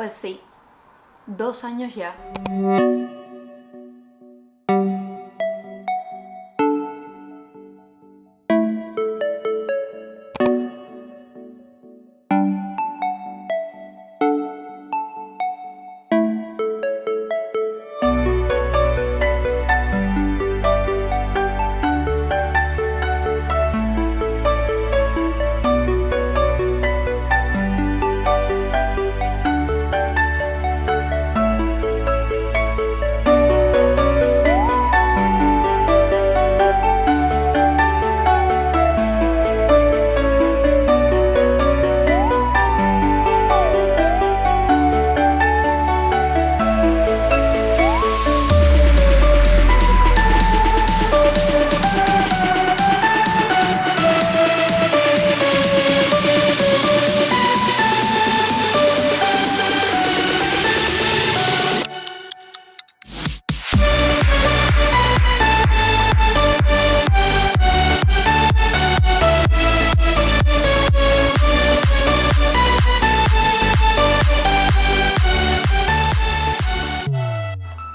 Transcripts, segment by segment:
Pues sí, 2 años ya.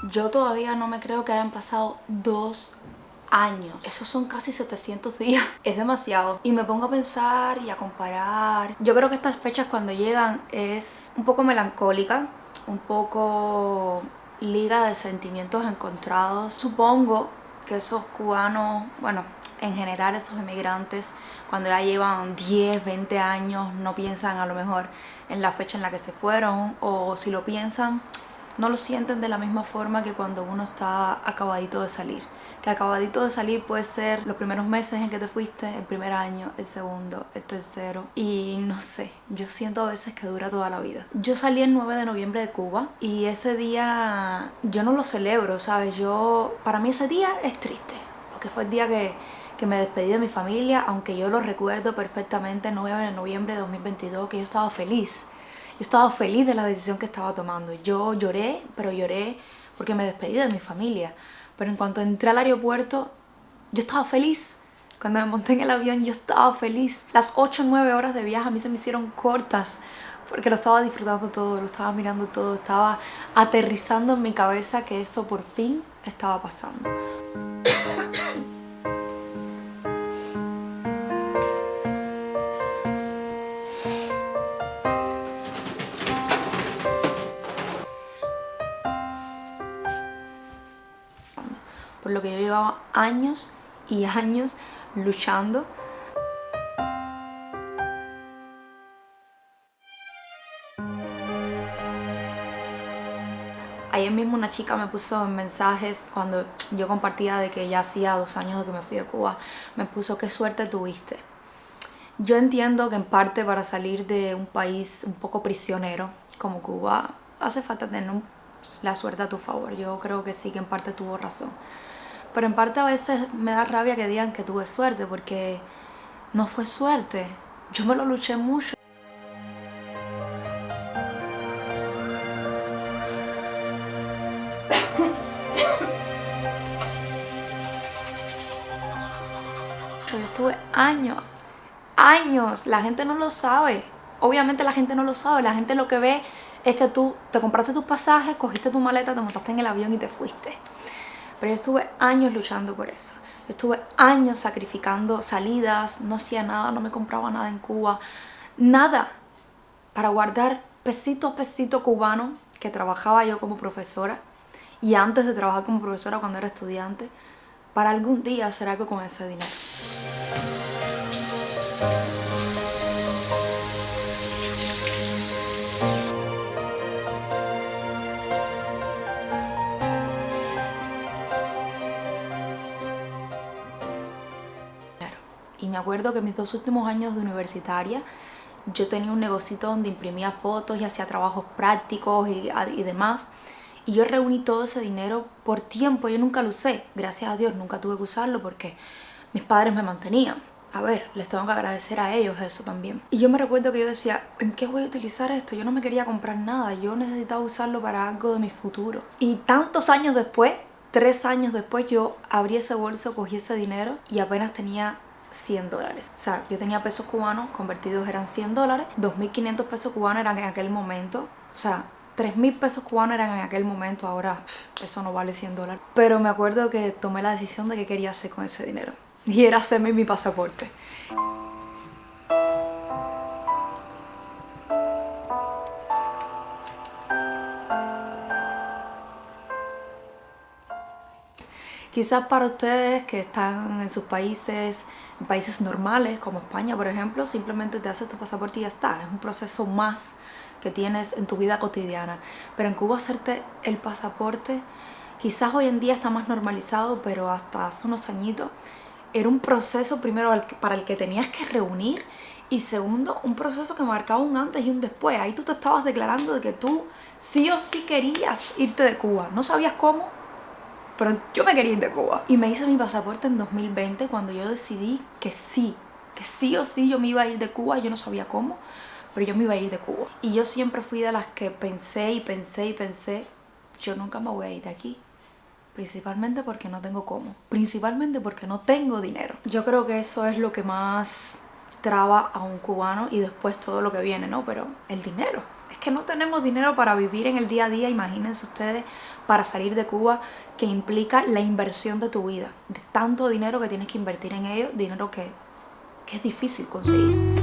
Yo todavía no me creo que hayan pasado 2 años. Esos son casi 700 días. Es demasiado. Y me pongo a pensar y a comparar. Yo creo que estas fechas cuando llegan es un poco melancólica, un poco liga de sentimientos encontrados. Supongo que esos cubanos, bueno, en general esos inmigrantes, cuando ya llevan 10, 20 años, no piensan a lo mejor en la fecha en la que se fueron, o si lo piensan, no lo sienten de la misma forma que cuando uno está acabadito de salir. Que acabadito de salir puede ser los primeros meses en que te fuiste, el primer año, el segundo, el tercero. Y no sé, yo siento a veces que dura toda la vida. Yo salí el 9 de noviembre de Cuba y ese día yo no lo celebro, ¿sabes? Para mí ese día es triste, porque fue el día que me despedí de mi familia, aunque yo lo recuerdo perfectamente, el 9 de noviembre de 2022, que yo estaba feliz. Yo estaba feliz de la decisión que estaba tomando. Yo lloré, pero lloré porque me despedí de mi familia. Pero en cuanto entré al aeropuerto, yo estaba feliz. Cuando me monté en el avión, yo estaba feliz. Las 8 o 9 horas de viaje a mí se me hicieron cortas porque lo estaba disfrutando todo, lo estaba mirando todo, estaba aterrizando en mi cabeza que eso por fin estaba pasando. Por lo que yo llevaba años y años luchando. Ayer mismo una chica me puso en mensajes cuando yo compartía de que ya hacía 2 años de que me fui de Cuba. Me puso: qué suerte tuviste. Yo entiendo que en parte para salir de un país un poco prisionero como Cuba hace falta tener la suerte a tu favor. Yo creo que sí, que en parte tuvo razón. Pero en parte a veces me da rabia que digan que tuve suerte, porque no fue suerte. Yo me lo luché mucho. Yo estuve años. La gente no lo sabe. Obviamente la gente no lo sabe. La gente lo que ve es que tú te compraste tus pasajes, cogiste tu maleta, te montaste en el avión y te fuiste. Pero yo estuve años luchando por eso. Yo estuve años sacrificando salidas, no hacía nada, no me compraba nada en Cuba. Nada para guardar pesito a pesito cubano que trabajaba yo como profesora. Y antes de trabajar como profesora cuando era estudiante, para algún día hacer algo con ese dinero. Y me acuerdo que mis 2 últimos años de universitaria yo tenía un negocito donde imprimía fotos y hacía trabajos prácticos y demás. Y yo reuní todo ese dinero por tiempo. Yo nunca lo usé, gracias a Dios nunca tuve que usarlo porque mis padres me mantenían. A ver, les tengo que agradecer a ellos eso también. Y yo me recuerdo que yo decía: ¿en qué voy a utilizar esto? Yo no me quería comprar nada, yo necesitaba usarlo para algo de mi futuro. Y tantos años después, 3 años después, yo abrí ese bolso, cogí ese dinero y apenas tenía $100. O sea, yo tenía pesos cubanos, convertidos eran $100, 2.500 pesos cubanos eran en aquel momento. O sea, 3.000 pesos cubanos eran en aquel momento, ahora eso no vale $100. Pero me acuerdo que tomé la decisión de qué quería hacer con ese dinero. Y era hacerme mi pasaporte. Quizás para ustedes que están en sus países, en países normales como España por ejemplo, simplemente te haces tu pasaporte y ya está. Es un proceso más que tienes en tu vida cotidiana. Pero en Cuba hacerte el pasaporte, quizás hoy en día está más normalizado, pero hasta hace unos añitos era un proceso primero para el que tenías que reunir y segundo, un proceso que marcaba un antes y un después. Ahí tú te estabas declarando de que tú sí o sí querías irte de Cuba. No sabías cómo, pero yo me quería ir de Cuba. Y me hice mi pasaporte en 2020 cuando yo decidí que sí o sí yo me iba a ir de Cuba. Yo no sabía cómo, pero yo me iba a ir de Cuba. Y yo siempre fui de las que pensé y pensé y pensé, yo nunca me voy a ir de aquí. Principalmente porque no tengo cómo. Principalmente porque no tengo dinero. Yo creo que eso es lo que más traba a un cubano y después todo lo que viene, ¿no? Pero el dinero. Es que no tenemos dinero para vivir en el día a día, imagínense ustedes, para salir de Cuba, que implica la inversión de tu vida. De tanto dinero que tienes que invertir en ello, dinero que es difícil conseguir.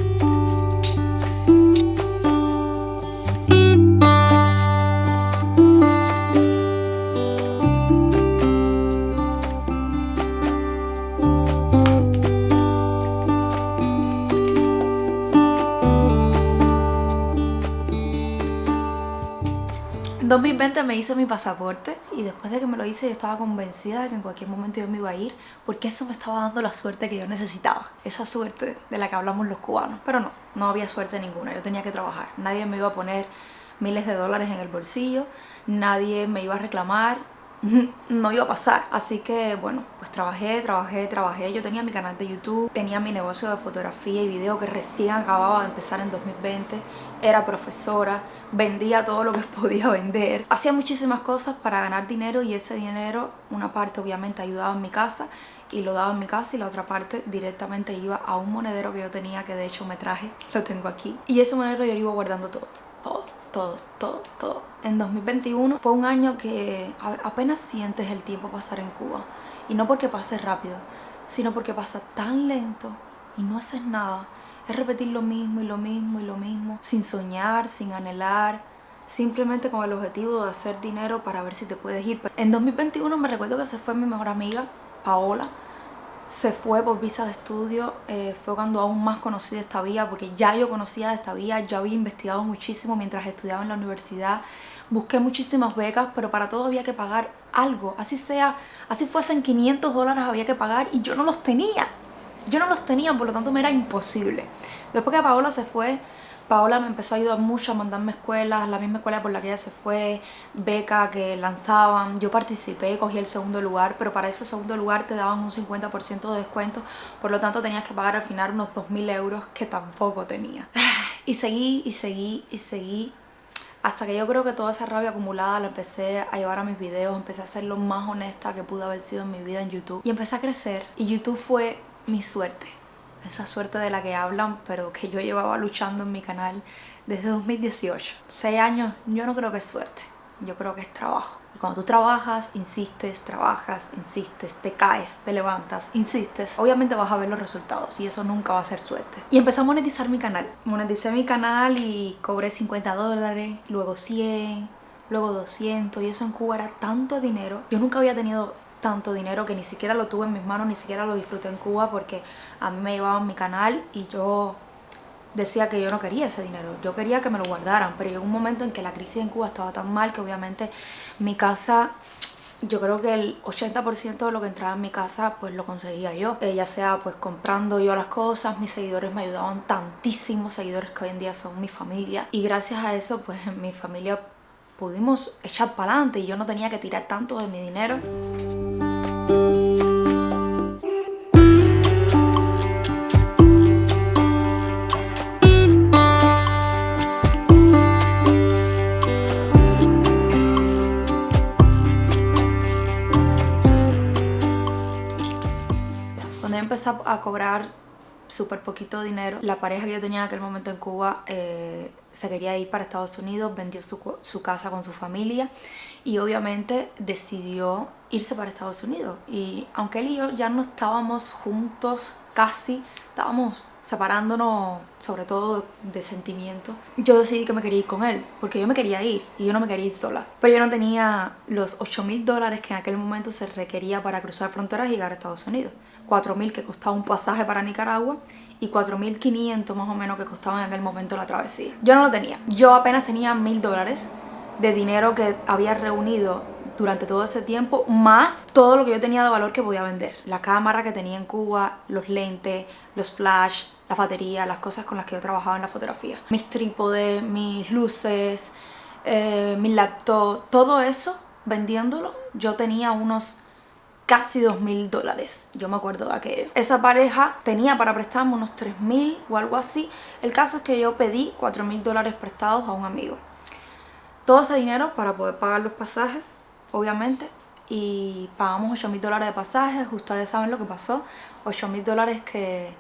2020 me hice mi pasaporte y después de que me lo hice yo estaba convencida de que en cualquier momento yo me iba a ir porque eso me estaba dando la suerte que yo necesitaba, esa suerte de la que hablamos los cubanos. Pero no había suerte ninguna, yo tenía que trabajar, nadie me iba a poner miles de dólares en el bolsillo, nadie me iba a reclamar, no iba a pasar. Así que bueno, pues trabajé. Yo tenía mi canal de YouTube, tenía mi negocio de fotografía y video que recién acababa de empezar en 2020, era profesora, vendía todo lo que podía vender, hacía muchísimas cosas para ganar dinero y ese dinero, una parte obviamente ayudaba en mi casa y lo daba en mi casa y la otra parte directamente iba a un monedero que yo tenía, que de hecho me traje, lo tengo aquí, y ese monedero yo lo iba guardando todo. En 2021 fue un año que apenas sientes el tiempo pasar en Cuba. Y no porque pase rápido, sino porque pasa tan lento y no haces nada. Es repetir lo mismo y lo mismo y lo mismo, sin soñar, sin anhelar, simplemente con el objetivo de hacer dinero para ver si te puedes ir. En 2021 me recuerdo que se fue mi mejor amiga, Paola. Se fue por visa de estudio, fue cuando aún más conocí de esta vía, porque ya yo conocía de esta vía, yo había investigado muchísimo mientras estudiaba en la universidad, busqué muchísimas becas, pero para todo había que pagar algo, así fuesen $500 había que pagar y yo no los tenía, por lo tanto me era imposible. Después que Paola se fue, Paola me empezó a ayudar mucho a mandarme escuelas, la misma escuela por la que ella se fue, beca que lanzaban. Yo participé, cogí el segundo lugar, pero para ese segundo lugar te daban un 50% de descuento, por lo tanto tenías que pagar al final unos 2.000 euros que tampoco tenía. Y seguí, hasta que yo creo que toda esa rabia acumulada la empecé a llevar a mis videos, empecé a ser lo más honesta que pude haber sido en mi vida en YouTube. Y empecé a crecer, y YouTube fue mi suerte. Esa suerte de la que hablan, pero que yo llevaba luchando en mi canal desde 2018. 6 años, yo no creo que es suerte, yo creo que es trabajo. Y cuando tú trabajas, insistes, te caes, te levantas, insistes, obviamente vas a ver los resultados y eso nunca va a ser suerte. Y empecé a monetizar mi canal. Moneticé mi canal y cobré $50, luego 100, luego 200, y eso en Cuba era tanto dinero. Yo nunca había tenido tanto dinero que ni siquiera lo tuve en mis manos, ni siquiera lo disfruté en Cuba, porque a mí me llevaban mi canal y yo decía que yo no quería ese dinero, yo quería que me lo guardaran, pero llegó un momento en que la crisis en Cuba estaba tan mal que obviamente mi casa, yo creo que el 80% de lo que entraba en mi casa pues lo conseguía yo, ya sea pues comprando yo las cosas. Mis seguidores me ayudaban tantísimos, seguidores que hoy en día son mi familia, y gracias a eso pues en mi familia pudimos echar para adelante y yo no tenía que tirar tanto de mi dinero. Cuando yo empecé a cobrar súper poquito dinero, la pareja que yo tenía en aquel momento en Cuba se quería ir para Estados Unidos, vendió su casa con su familia y obviamente decidió irse para Estados Unidos. Y aunque él y yo ya no estábamos juntos casi, estábamos separándonos sobre todo de sentimientos, yo decidí que me quería ir con él, porque yo me quería ir y yo no me quería ir sola. Pero yo no tenía los $8,000 que en aquel momento se requería para cruzar fronteras y llegar a Estados Unidos. 4,000 que costaba un pasaje para Nicaragua y 4,500 más o menos que costaba en aquel momento la travesía. Yo no lo tenía. Yo apenas tenía $1,000 de dinero que había reunido durante todo ese tiempo, más todo lo que yo tenía de valor que podía vender. La cámara que tenía en Cuba, los lentes, los flash, la batería, las cosas con las que yo trabajaba en la fotografía. Mis trípodes, mis luces, mi laptop, todo eso, vendiéndolo, yo tenía unos casi $2,000. Yo me acuerdo de aquello. Esa pareja tenía para prestarme unos 3,000 o algo así. El caso es que yo pedí $4,000 prestados a un amigo. Todo ese dinero para poder pagar los pasajes, obviamente, y pagamos $8,000 de pasajes. Ustedes saben lo que pasó, $8,000 que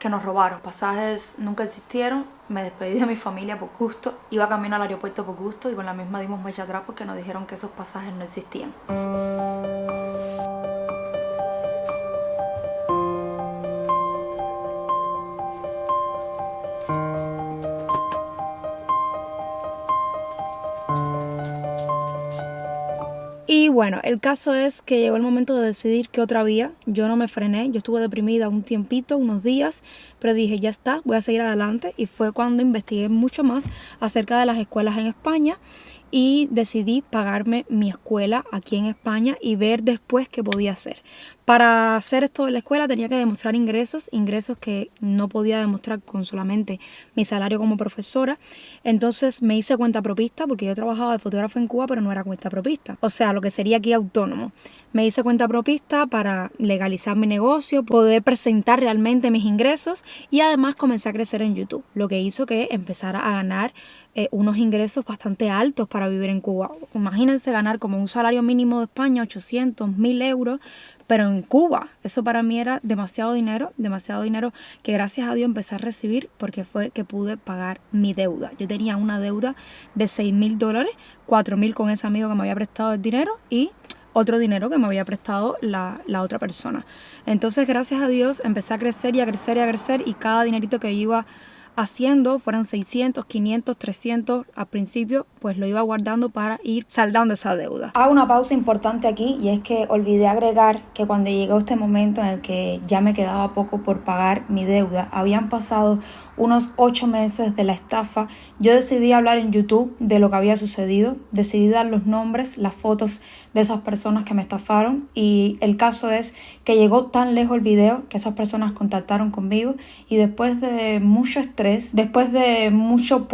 nos robaron. Pasajes nunca existieron. Me despedí de mi familia por gusto, iba camino al aeropuerto por gusto y con la misma dimos marcha atrás porque nos dijeron que esos pasajes no existían. Y bueno, el caso es que llegó el momento de decidir qué otra vía. Yo no me frené, yo estuve deprimida un tiempito, unos días, pero dije ya está, voy a seguir adelante. Y fue cuando investigué mucho más acerca de las escuelas en España y decidí pagarme mi escuela aquí en España y ver después qué podía hacer. Para hacer esto de la escuela tenía que demostrar ingresos que no podía demostrar con solamente mi salario como profesora. Entonces me hice cuentapropista porque yo trabajaba de fotógrafa en Cuba, pero no era cuentapropista. O sea, lo que sería aquí autónomo. Me hice cuentapropista para legalizar mi negocio, poder presentar realmente mis ingresos y además comencé a crecer en YouTube, lo que hizo que empezara a ganar unos ingresos bastante altos para vivir en Cuba. Imagínense ganar como un salario mínimo de España, 800, 1,000 euros, pero en Cuba. Eso para mí era demasiado dinero que gracias a Dios empecé a recibir porque fue que pude pagar mi deuda. Yo tenía una deuda de $6,000, 4,000 con ese amigo que me había prestado el dinero y otro dinero que me había prestado la otra persona. Entonces, gracias a Dios, empecé a crecer y a crecer y a crecer y cada dinerito que iba haciendo, fueran 600, 500, 300 al principio, pues lo iba guardando para ir saldando esa deuda. Hago una pausa importante aquí y es que olvidé agregar que cuando llegó este momento en el que ya me quedaba poco por pagar mi deuda, habían pasado unos 8 meses de la estafa, yo decidí hablar en YouTube de lo que había sucedido, decidí dar los nombres, las fotos de esas personas que me estafaron y el caso es que llegó tan lejos el video que esas personas contactaron conmigo y después de mucho estrés, después de mucho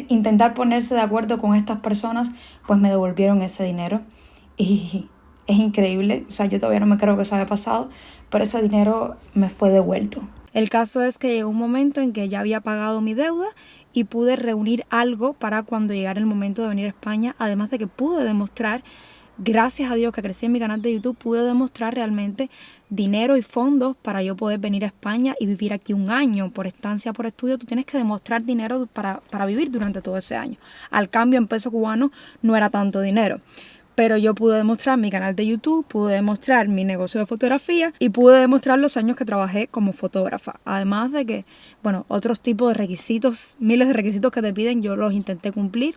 intentar ponerse de acuerdo con estas personas, pues me devolvieron ese dinero y es increíble, o sea, yo todavía no me creo que eso haya pasado, pero ese dinero me fue devuelto. El caso es que llegó un momento en que ya había pagado mi deuda y pude reunir algo para cuando llegara el momento de venir a España, además de que pude demostrar, gracias a Dios que crecí en mi canal de YouTube, pude demostrar realmente dinero y fondos para yo poder venir a España y vivir aquí un año. Por estancia, por estudio, tú tienes que demostrar dinero para vivir durante todo ese año. Al cambio, en peso cubano no era tanto dinero. Pero yo pude demostrar mi canal de YouTube, pude demostrar mi negocio de fotografía y pude demostrar los años que trabajé como fotógrafa. Además de que, bueno, otros tipos de requisitos, miles de requisitos que te piden, yo los intenté cumplir.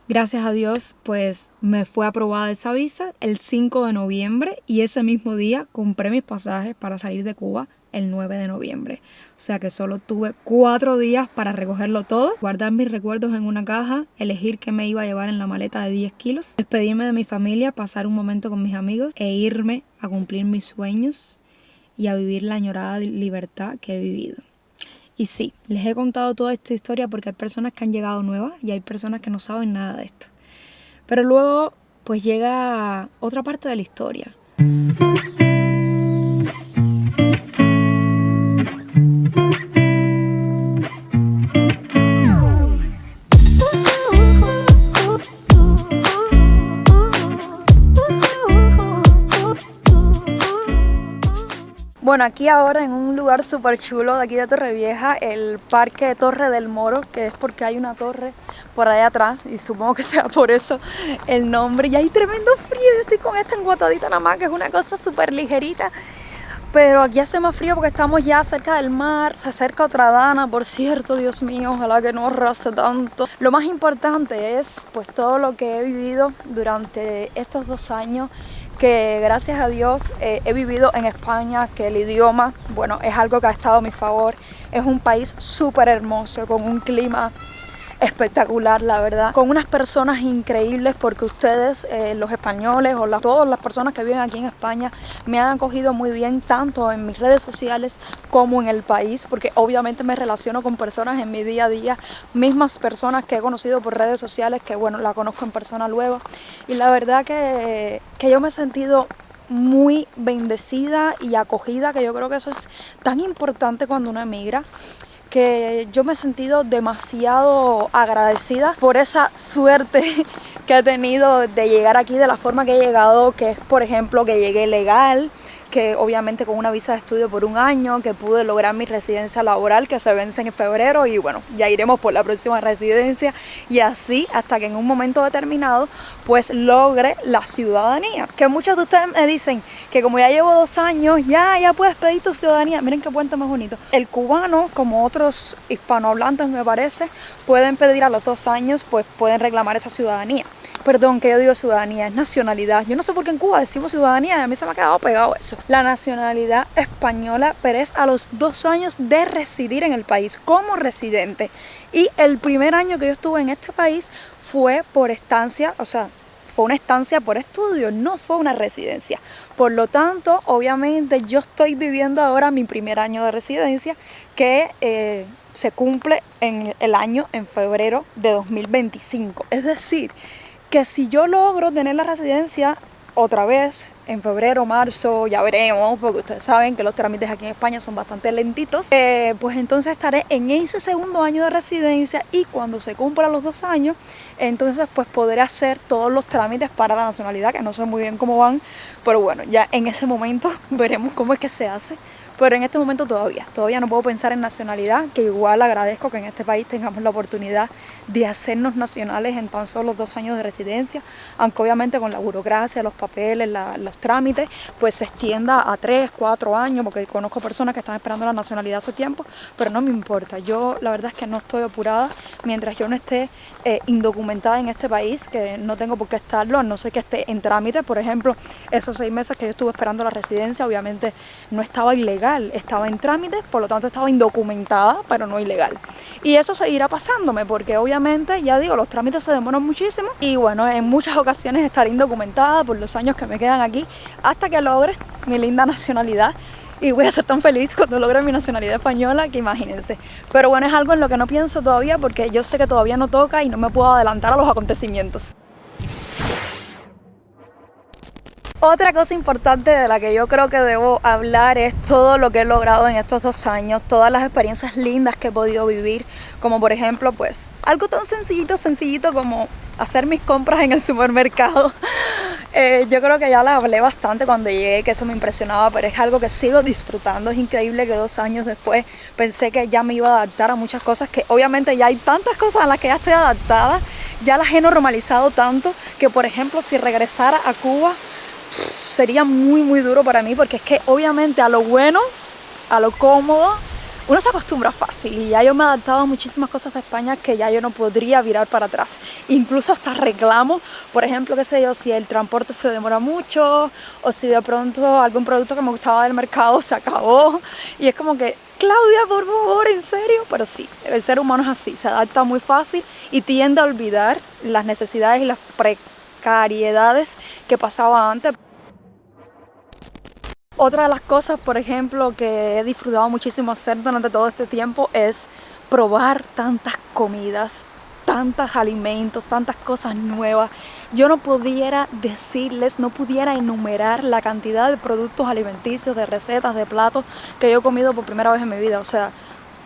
Gracias a Dios, pues me fue aprobada esa visa el 5 de noviembre y ese mismo día compré mis pasajes para salir de Cuba el 9 de noviembre. O sea que solo tuve 4 días para recogerlo todo, guardar mis recuerdos en una caja, elegir qué me iba a llevar en la maleta de 10 kilos, despedirme de mi familia, pasar un momento con mis amigos e irme a cumplir mis sueños y a vivir la añorada libertad que he vivido. Y sí, les he contado toda esta historia porque hay personas que han llegado nuevas y hay personas que no saben nada de esto. Pero luego, pues llega otra parte de la historia. Bueno, aquí ahora en un lugar súper chulo de aquí de Torrevieja, el Parque Torre del Moro, que es porque hay una torre por allá atrás y supongo que sea por eso el nombre. Y hay tremendo frío, yo estoy con esta enguatadita nada más, que es una cosa súper ligerita. Pero aquí hace más frío porque estamos ya cerca del mar, se acerca otra dana, por cierto, Dios mío, ojalá que no arrase tanto. Lo más importante es pues todo lo que he vivido durante estos 2 años, que gracias a Dios he vivido en España, que el idioma, bueno, es algo que ha estado a mi favor. Es un país súper hermoso, con un clima espectacular, la verdad, con unas personas increíbles, porque ustedes, los españoles o todas las personas que viven aquí en España, me han acogido muy bien, tanto en mis redes sociales como en el país, porque obviamente me relaciono con personas en mi día a día, mismas personas que he conocido por redes sociales, que bueno, la conozco en persona luego, y la verdad que yo me he sentido muy bendecida y acogida, que yo creo que eso es tan importante cuando uno emigra, que yo me he sentido demasiado agradecida por esa suerte que he tenido de llegar aquí de la forma que he llegado, que es, por ejemplo, que llegué legal, que obviamente con una visa de estudio por 1 año, que pude lograr mi residencia laboral que se vence en febrero y bueno, ya iremos por la próxima residencia y así hasta que en un momento determinado pues logre la ciudadanía. Que muchos de ustedes me dicen que como ya llevo 2 años, ya puedes pedir tu ciudadanía. Miren qué puente más bonito. El cubano, como otros hispanohablantes me parece, pueden pedir a los 2 años, pues pueden reclamar esa ciudadanía. Perdón, que yo digo ciudadanía, es nacionalidad. Yo no sé por qué en Cuba decimos ciudadanía y a mí se me ha quedado pegado eso. La nacionalidad española, pero es a los 2 años de residir en el país como residente. Y el primer año que yo estuve en este país fue por estancia, o sea, fue una estancia por estudio, no fue una residencia. Por lo tanto, obviamente yo estoy viviendo ahora mi primer año de residencia, que se cumple en el año en febrero de 2025. Es decir, que si yo logro tener la residencia otra vez en febrero, marzo, ya veremos, porque ustedes saben que los trámites aquí en España son bastante lentitos, pues entonces estaré en ese segundo año de residencia y cuando se cumplan los 2 años, entonces pues podré hacer todos los trámites para la nacionalidad, que no sé muy bien cómo van, pero bueno, ya en ese momento veremos cómo es que se hace. Pero en este momento todavía no puedo pensar en nacionalidad, que igual agradezco que en este país tengamos la oportunidad de hacernos nacionales en tan solo 2 años de residencia, aunque obviamente con la burocracia, los papeles, los trámites, pues se extienda a 3, 4 años, porque conozco personas que están esperando la nacionalidad hace tiempo, pero no me importa. Yo la verdad es que no estoy apurada mientras yo no esté indocumentada en este país, que no tengo por qué estarlo, a no ser que esté en trámite. Por ejemplo, esos 6 meses que yo estuve esperando la residencia, obviamente no estaba ilegal, estaba en trámite, por lo tanto estaba indocumentada, pero no ilegal. Y eso seguirá pasándome, porque obviamente, ya digo, los trámites se demoran muchísimo y bueno, en muchas ocasiones estaré indocumentada por los años que me quedan aquí, hasta que logre mi linda nacionalidad. Y voy a ser tan feliz cuando logre mi nacionalidad española que imagínense. Pero bueno, es algo en lo que no pienso todavía porque yo sé que todavía no toca y no me puedo adelantar a los acontecimientos. Otra cosa importante de la que yo creo que debo hablar es todo lo que he logrado en estos 2 años, todas las experiencias lindas que he podido vivir, como por ejemplo, pues, algo tan sencillito como hacer mis compras en el supermercado. Yo creo que ya la hablé bastante cuando llegué, que eso me impresionaba, pero es algo que sigo disfrutando. Es increíble que 2 años después pensé que ya me iba a adaptar a muchas cosas, que obviamente ya hay tantas cosas a las que ya estoy adaptada, ya las he normalizado tanto, que por ejemplo si regresara a Cuba, sería muy duro para mí, porque es que obviamente a lo bueno, a lo cómodo, uno se acostumbra fácil y ya yo me he adaptado a muchísimas cosas de España que ya yo no podría virar para atrás. Incluso hasta reclamo, por ejemplo, qué sé yo, si el transporte se demora mucho o si de pronto algún producto que me gustaba del mercado se acabó. Y es como que, Claudia, por favor, ¿en serio? Pero sí, el ser humano es así, se adapta muy fácil y tiende a olvidar las necesidades y las precariedades que pasaba antes. Otra de las cosas, por ejemplo, que he disfrutado muchísimo hacer durante todo este tiempo es probar tantas comidas, tantos alimentos, tantas cosas nuevas. Yo no pudiera decirles, no pudiera enumerar la cantidad de productos alimenticios, de recetas, de platos que yo he comido por primera vez en mi vida. O sea,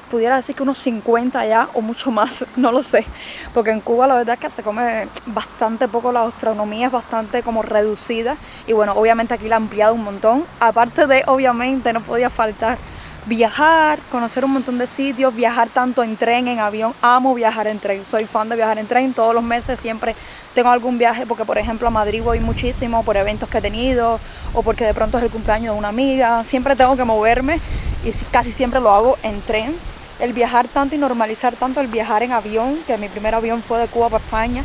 pudiera decir que unos 50 ya o mucho más, no lo sé, porque en Cuba la verdad es que se come bastante poco, la gastronomía es bastante como reducida y bueno, obviamente aquí la han ampliado un montón, aparte de obviamente no podía faltar viajar, conocer un montón de sitios, viajar tanto en tren, en avión, amo viajar en tren, soy fan de viajar en tren, todos los meses siempre tengo algún viaje porque por ejemplo a Madrid voy muchísimo por eventos que he tenido o porque de pronto es el cumpleaños de una amiga, siempre tengo que moverme y casi siempre lo hago en tren. El viajar tanto y normalizar tanto el viajar en avión, que mi primer avión fue de Cuba para España.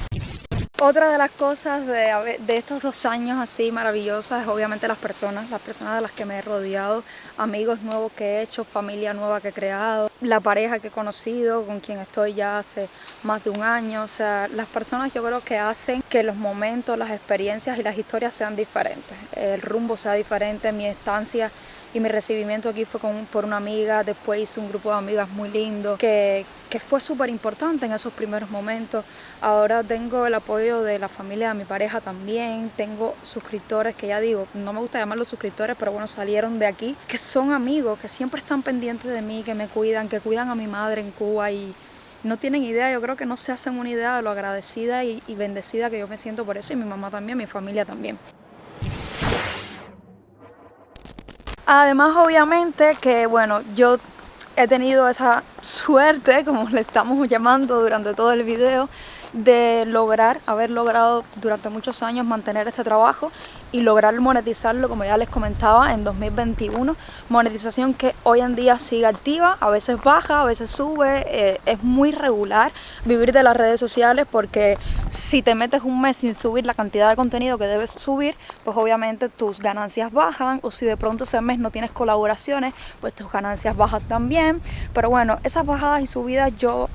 Otra de las cosas de estos 2 años así maravillosas es obviamente las personas de las que me he rodeado, amigos nuevos que he hecho, familia nueva que he creado, la pareja que he conocido, con quien estoy ya hace más de 1 año. O sea, las personas yo creo que hacen que los momentos, las experiencias y las historias sean diferentes, el rumbo sea diferente, mi estancia y mi recibimiento aquí fue por una amiga, después hice un grupo de amigas muy lindo, que fue súper importante en esos primeros momentos. Ahora tengo el apoyo de la familia de mi pareja también, tengo suscriptores que ya digo, no me gusta llamarlos suscriptores, pero bueno, salieron de aquí, que son amigos, que siempre están pendientes de mí, que me cuidan, que cuidan a mi madre en Cuba y no tienen idea, yo creo que no se hacen una idea de lo agradecida y bendecida que yo me siento por eso y mi mamá también, mi familia también. Además, obviamente, que bueno, yo he tenido esa suerte, como le estamos llamando durante todo el video, de haber logrado durante muchos años mantener este trabajo y lograr monetizarlo, como ya les comentaba, en 2021. Monetización que hoy en día sigue activa, a veces baja, a veces sube, es muy regular vivir de las redes sociales porque si te metes un mes sin subir la cantidad de contenido que debes subir, pues obviamente tus ganancias bajan, o si de pronto ese mes no tienes colaboraciones, pues tus ganancias bajan también. Pero bueno, esas bajadas y subidas yo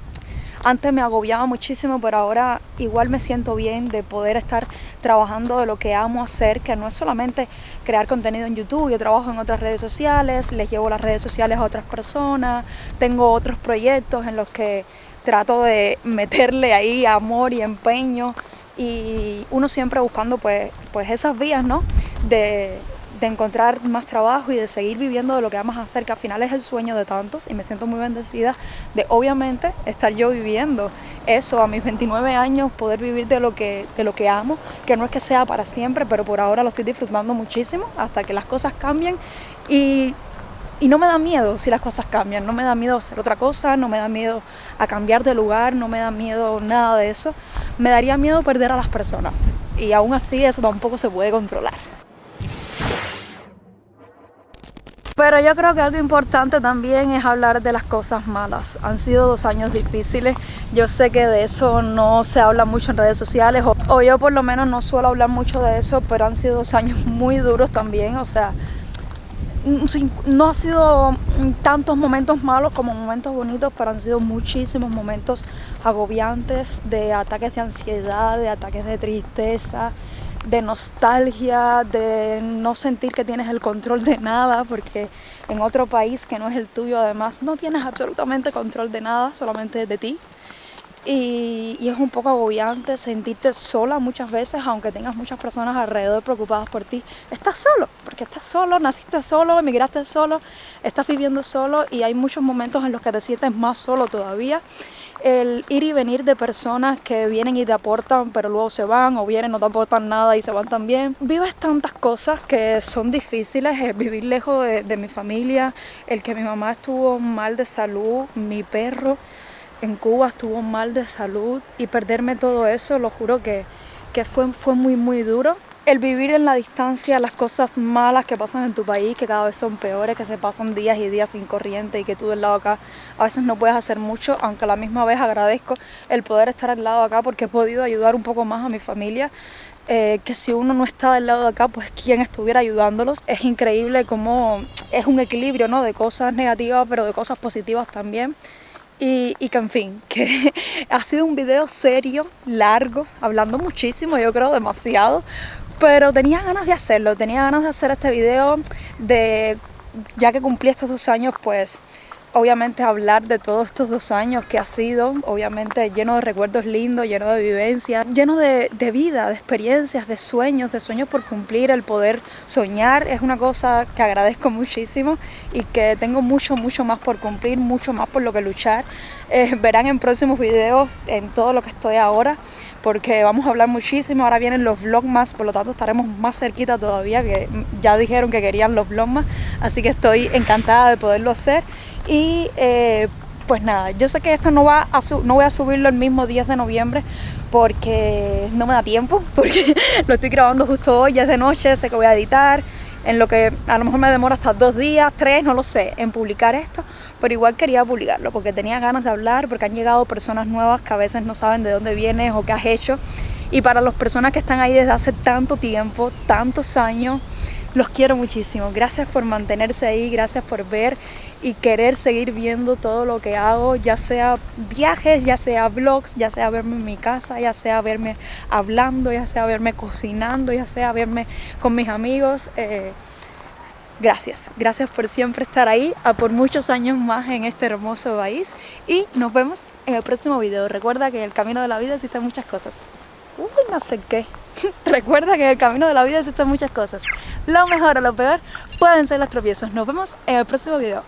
antes me agobiaba muchísimo, pero ahora igual me siento bien de poder estar trabajando de lo que amo hacer, que no es solamente crear contenido en YouTube. Yo trabajo en otras redes sociales, les llevo las redes sociales a otras personas, tengo otros proyectos en los que trato de meterle ahí amor y empeño y uno siempre buscando pues esas vías, ¿no? De encontrar más trabajo y de seguir viviendo de lo que amas hacer, que al final es el sueño de tantos y me siento muy bendecida de obviamente estar yo viviendo eso a mis 29 años, poder vivir de lo que amo, que no es que sea para siempre, pero por ahora lo estoy disfrutando muchísimo hasta que las cosas cambien y no me da miedo si las cosas cambian, no me da miedo hacer otra cosa, no me da miedo a cambiar de lugar, no me da miedo nada de eso, me daría miedo perder a las personas y aún así eso tampoco se puede controlar. Pero yo creo que algo importante también es hablar de las cosas malas. Han sido 2 años difíciles. Yo sé que de eso no se habla mucho en redes sociales, o yo por lo menos no suelo hablar mucho de eso, pero han sido 2 años muy duros también. O sea, no ha sido tantos momentos malos como momentos bonitos, pero han sido muchísimos momentos agobiantes, de ataques de ansiedad, de ataques de tristeza, de nostalgia, de no sentir que tienes el control de nada, porque en otro país que no es el tuyo además no tienes absolutamente control de nada, solamente de ti. Y es un poco agobiante sentirte sola muchas veces, aunque tengas muchas personas alrededor preocupadas por ti. Estás solo, porque estás solo, naciste solo, emigraste solo, estás viviendo solo y hay muchos momentos en los que te sientes más solo todavía. El ir y venir de personas que vienen y te aportan pero luego se van, o vienen, no te aportan nada y se van también. Vives tantas cosas que son difíciles, el vivir lejos de mi familia, el que mi mamá estuvo mal de salud, mi perro en Cuba estuvo mal de salud y perderme todo eso, lo juro que fue muy muy duro. El vivir en la distancia, las cosas malas que pasan en tu país, que cada vez son peores, que se pasan días y días sin corriente y que tú del lado acá a veces no puedes hacer mucho, aunque a la misma vez agradezco el poder estar al lado acá porque he podido ayudar un poco más a mi familia. Que si uno no está del lado de acá, pues quién estuviera ayudándolos. Es increíble cómo es un equilibrio, ¿no? De cosas negativas pero de cosas positivas también. Y que en fin, que ha sido un video serio, largo, hablando muchísimo, yo creo demasiado, pero tenía ganas de hacer este video, ya que cumplí estos 2 años, pues obviamente hablar de todos estos 2 años que ha sido, obviamente lleno de recuerdos lindos, lleno de vivencias, lleno de vida, de experiencias, de sueños por cumplir. El poder soñar es una cosa que agradezco muchísimo y que tengo mucho más por cumplir, mucho más por lo que luchar. Verán en próximos videos en todo lo que estoy ahora, porque vamos a hablar muchísimo. Ahora vienen los vlogmas, por lo tanto estaremos más cerquita todavía, que ya dijeron que querían los vlogmas, así que estoy encantada de poderlo hacer. Y pues nada, yo sé que esto no voy a subirlo el mismo 10 de noviembre porque no me da tiempo, porque lo estoy grabando justo hoy, ya es de noche, sé que voy a editar, en lo que a lo mejor me demora hasta 2 días, 3, no lo sé, en publicar esto, pero igual quería publicarlo porque tenía ganas de hablar, porque han llegado personas nuevas que a veces no saben de dónde vienes o qué has hecho, y para las personas que están ahí desde hace tanto tiempo, tantos años, los quiero muchísimo. Gracias por mantenerse ahí, gracias por ver y querer seguir viendo todo lo que hago, ya sea viajes, ya sea vlogs, ya sea verme en mi casa, ya sea verme hablando, ya sea verme cocinando, ya sea verme con mis amigos. Gracias por siempre estar ahí, a por muchos años más en este hermoso país, y nos vemos en el próximo video. Recuerda que en el camino de la vida existen muchas cosas. No sé qué. Recuerda que en el camino de la vida existen muchas cosas. Lo mejor o lo peor pueden ser los tropiezos. Nos vemos en el próximo video.